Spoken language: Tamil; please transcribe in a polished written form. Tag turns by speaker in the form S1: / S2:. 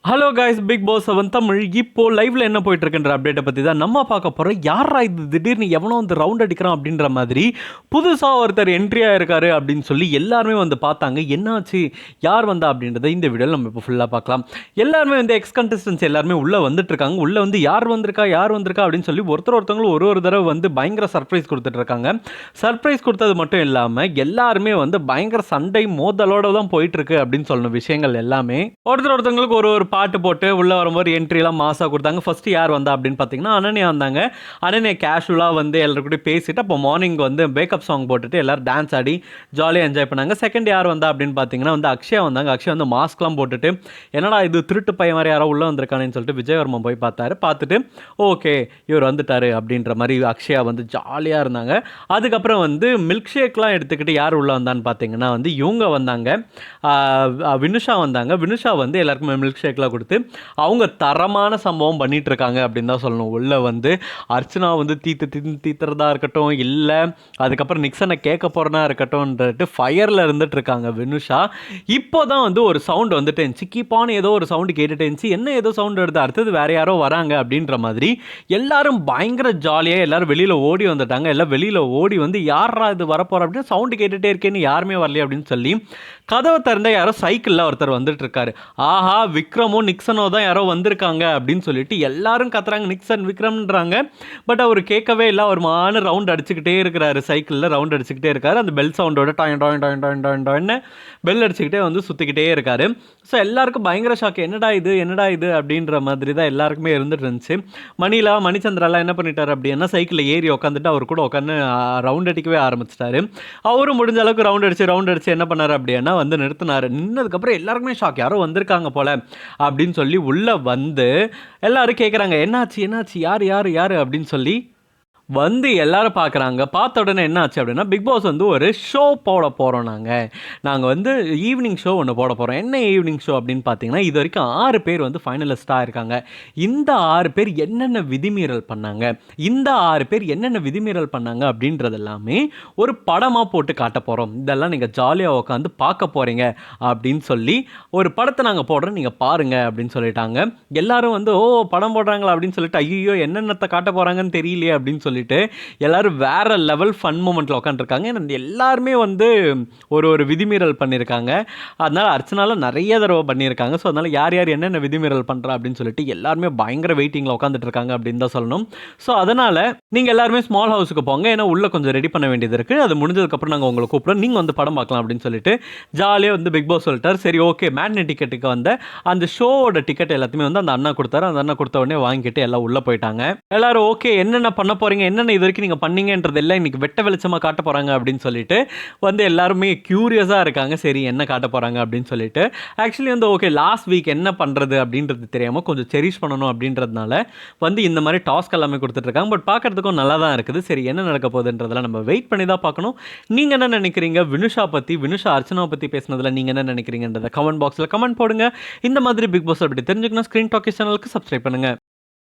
S1: Hello guys, Bigg Boss 7 Tamil இப்போ லைவ்ல என்ன போயிட்டு இருக்குன்ற அப்டேட்டை பற்றி தான் நம்ம பார்க்க போகிறோம். யாரா இது திடீர்னு எவனோ வந்து ரவுண்ட் அடிக்கிறான் அப்படின்ற மாதிரி புதுசாக ஒருத்தர் என்ட்ரியாக இருக்காரு அப்படின்னு சொல்லி எல்லாருமே வந்து பார்த்தாங்க. என்னாச்சு, யார் வந்தா அப்படின்றத இந்த வீடியோவில் நம்ம இப்போ ஃபுல்லாக பார்க்கலாம். எல்லாருமே வந்து எக்ஸ் கண்டஸ்டன்ஸ் எல்லாருமே உள்ளே வந்துட்டு இருக்காங்க. உள்ளே வந்து யார் வந்திருக்கா அப்படின்னு சொல்லி ஒருத்தவங்களும் ஒரு தடவை வந்து பயங்கர சர்ப்ரைஸ் கொடுத்துட்டு இருக்காங்க. சர்ப்ரைஸ் கொடுத்தது மட்டும் இல்லாமல் எல்லாருமே வந்து பயங்கர சண்டை மோதலோட தான் போயிட்டு இருக்கு அப்படின்னு சொல்லணும். விஷயங்கள் எல்லாமே ஒருத்தவங்களுக்கு ஒரு பாட்டு போட்டு உள்ளே வரும்போது என்ட்ரிலாம் மாசாக கொடுத்தாங்க. ஃபஸ்ட்டு யார் வந்தா அப்படின்னு பார்த்தீங்கன்னா அனன்யா வந்தாங்க. அனன்யா கேஷுவலாக வந்து எல்லாருக்கூட பேசிட்டு அப்போ மார்னிங் வந்து பேக்கப் சாங் போட்டுட்டு எல்லோரும் டான்ஸ் ஆடி ஜாலியாக என்ஜாய் பண்ணாங்க. செகண்ட் யார் வந்தா அப்படின்னு பார்த்தீங்கன்னா வந்து அக்ஷயா வந்தாங்க. அக்ஷயா வந்து மாஸ்க்லாம் போட்டுட்டு என்னடா இது திருட்டு பையன் மாதிரி யாரோ உள்ளே வந்திருக்கானேன்னு சொல்லிட்டு விஜயவர்மா போய் பார்த்துட்டு ஓகே இவர் வந்துட்டாரு அப்படின்ற மாதிரி அக்ஷயா வந்து ஜாலியாக இருந்தாங்க. அதுக்கப்புறம் வந்து மில்க் ஷேக்லாம் எடுத்துக்கிட்டு யார் உள்ளே வந்தான்னு பார்த்தீங்கன்னா வந்து இவங்க வந்தாங்க. வினுஷா வந்தாங்க. வினுஷா வந்து எல்லாருக்குமே மில்க் ஷேக்லாம் கொடுத்து அவங்க தரமான சம்பவம் பண்ணிட்டு இருக்காங்க அப்படின்னு தான் சொல்லணும். உள்ள வந்து அர்ச்சனா வந்து தீத்துறதா இருக்கட்டும், இல்லை அதுக்கப்புறம் நிக்சனை கேட்க போறனா இருக்கட்டும்ன்றது ஃபயர்ல இருந்துட்டு இருக்காங்க வினுஷா. இப்போதான் வந்து ஒரு சவுண்ட் வந்துட்டு இருந்துச்சு, கீப்பான ஏதோ ஒரு சவுண்டு கேட்டுட்டு இருந்துச்சு. என்ன ஏதோ சவுண்ட் வருது, அடுத்தது வேற யாரோ வராங்க அப்படின்ற மாதிரி எல்லாரும் பயங்கர ஜாலியாக எல்லாரும் வெளியில ஓடி வந்துட்டாங்க. எல்லாம் வெளியில ஓடி வந்து யாரா இது வரப்போற அப்படின்னு சவுண்டு கேட்டுட்டே இருக்கேன்னு யாருமே வரலையே அப்படின்னு சொல்லி கதவை திறந்த யாரோ சைக்கிளில் ஒருத்தர் வந்துட்டு இருக்காரு. ஆஹா விக்ரமோ நிக்சனோ தான் யாரோ வந்திருக்காங்க அப்படின்னு சொல்லிட்டு எல்லாரும் கத்துறாங்க, நிக்சன் விக்ரம்ன்றாங்க. பட் அவர் கேட்கவே இல்லை. ஒரு ரவுண்ட் அடிச்சுக்கிட்டே இருக்கிறாரு, சைக்கிளில் ரவுண்ட் அடிச்சுக்கிட்டே இருக்காரு. அந்த பெல் சவுண்டோட டாயின் பெல் அடிச்சுக்கிட்டே வந்து சுற்றிக்கிட்டே இருக்காரு. ஸோ எல்லாருக்கும் பயங்கர ஷாக், என்னடா இது அப்படின்ற மாதிரி தான் எல்லாருக்குமே இருந்துட்டு இருந்துச்சு. மணிச்சந்திராலாம் என்ன பண்ணிட்டாரு அப்படின்னா சைக்கிளில் ஏறி உட்காந்துட்டு அவர் கூட உட்காந்து ரவுண்ட் அடிக்கவே ஆரம்பிச்சிட்டாரு. அவரும் முடிஞ்ச அளவுக்கு ரவுண்ட் அடிச்சு என்ன பண்ணாரு அப்படின்னா வந்து நிறுத்தினாரு. நின்னதுக்கப்புறம் எல்லாருக்குமே ஷாக், யாரோ வந்திருக்காங்க போல அப்படின்னு சொல்லி உள்ள வந்து எல்லாரும் கேட்குறாங்க என்னாச்சு யார் அப்படின்னு சொல்லி வந்து எல்லாரும் பார்க்குறாங்க. பார்த்த உடனே என்ன ஆச்சு அப்படின்னா பிக் பாஸ் வந்து ஒரு ஷோ போட போகிறோம். நாங்கள் வந்து ஈவினிங் ஷோ ஒன்று போட போகிறோம். என்ன ஈவினிங் ஷோ அப்படின்னு பார்த்தீங்கன்னா இது வரைக்கும் 6 பேர் வந்து ஃபைனலிஸ்ட்டாக இருக்காங்க. இந்த 6 பேர் என்னென்ன விதிமீறல் பண்ணாங்க அப்படின்றது எல்லாமே ஒரு படமாக போட்டு காட்ட போகிறோம். இதெல்லாம் நீங்கள் ஜாலியாக உட்காந்து பார்க்க போகிறீங்க அப்படின்னு சொல்லி ஒரு படத்தை நாங்கள் போடுறோம், நீங்கள் பாருங்க அப்படின்னு சொல்லிட்டாங்க. எல்லாரும் வந்து படம் போடுறாங்களா அப்படின்னு சொல்லிட்டு ஐயோ என்னென்னத்தை காட்ட போகிறாங்கன்னு தெரியலையே அப்படின்னு சொல்லிட்டு எல்லாரும் வேற லெவல் ஃபன் மூமெண்ட்ல உட்காந்துருக்காங்க. எல்லாருமே வந்து ஒரு விதிமீறல் பண்ணியிருக்காங்க. அதனால அர்ச்சனால நிறைய தடவை பண்ணியிருக்காங்க. ஸோ அதனால யார் என்னென்ன விதிமீறல் பண்ணுறா அப்படின்னு சொல்லிட்டு எல்லாருமே பயங்கர வெயிட்டிங்கில் உட்காந்துட்டு இருக்காங்க அப்படின்னு தான் சொல்லணும். ஸோ அதனால நீங்கள் எல்லாருமே ஸ்மால் ஹவுஸுக்கு போங்க, ஏன்னா உள்ள கொஞ்சம் ரெடி பண்ண வேண்டியது இருக்குது. அது முடிஞ்சதுக்கப்புறம் நாங்கள் உங்களை கூப்பிட்றோம், நீங்கள் வந்து படம் பார்க்கலாம் அப்படின்னு சொல்லிட்டு ஜாலியாக வந்து பிக் பாஸ் சொல்லிட்டார். சரி ஓகே, மேட்னி டிக்கெட்டுக்கு வந்த அந்த ஷோவோட டிக்கெட் எல்லாத்தையுமே வந்து அந்த அண்ணா கொடுத்தாரு. அந்த அண்ணா கொடுத்த உடனே வாங்கிட்டு எல்லாம் உள்ளே போயிட்டாங்க. எல்லாரும் ஓகே என்னென்ன பண்ண போகிறீங்க, என்னென்ன இது வரைக்கும் நீங்கள் பண்ணீங்கன்றது எல்லாம் இன்றைக்கி வெட்ட வெளிச்சமாக காட்ட போகிறாங்க அப்படின்னு சொல்லிட்டு வந்து எல்லாருமே க்யூரியஸாக இருக்காங்க. சரி என்ன காட்ட போகிறாங்க அப்படின்னு சொல்லிட்டு ஆக்சுவலி வந்து ஓகே லாஸ்ட் வீக் என்ன பண்ணுறது அப்படின்றது தெரியாமல் கொஞ்சம் செரிஷ் பண்ணணும் அப்படின்றதுனால வந்து இந்த மாதிரி டாஸ்க் எல்லாமே கொடுத்துட்ருக்காங்க. பட் பார்க்குறதுக்கும் நல்லா தான் இருக்குது. சரி என்ன நடக்க போகுதுன்றதெல்லாம் நம்ம வெயிட் பண்ணி தான் பார்க்கணும். நீங்கள் என்ன நினைக்கிறீங்க வினுஷா அர்ச்சனா பற்றி பேசுனதில் நீங்கள் என்ன நினைக்கிறீங்கன்றதை கமெண்ட் பாக்ஸில் கமெண்ட் போடுங்க. இந்த மாதிரி பிக் பாஸ் அப்படி தெரிஞ்சுக்கணும் ஸ்க்ரீன் டாக்கி சேனலுக்கு சப்ஸ்கிரைப் பண்ணுங்கள்.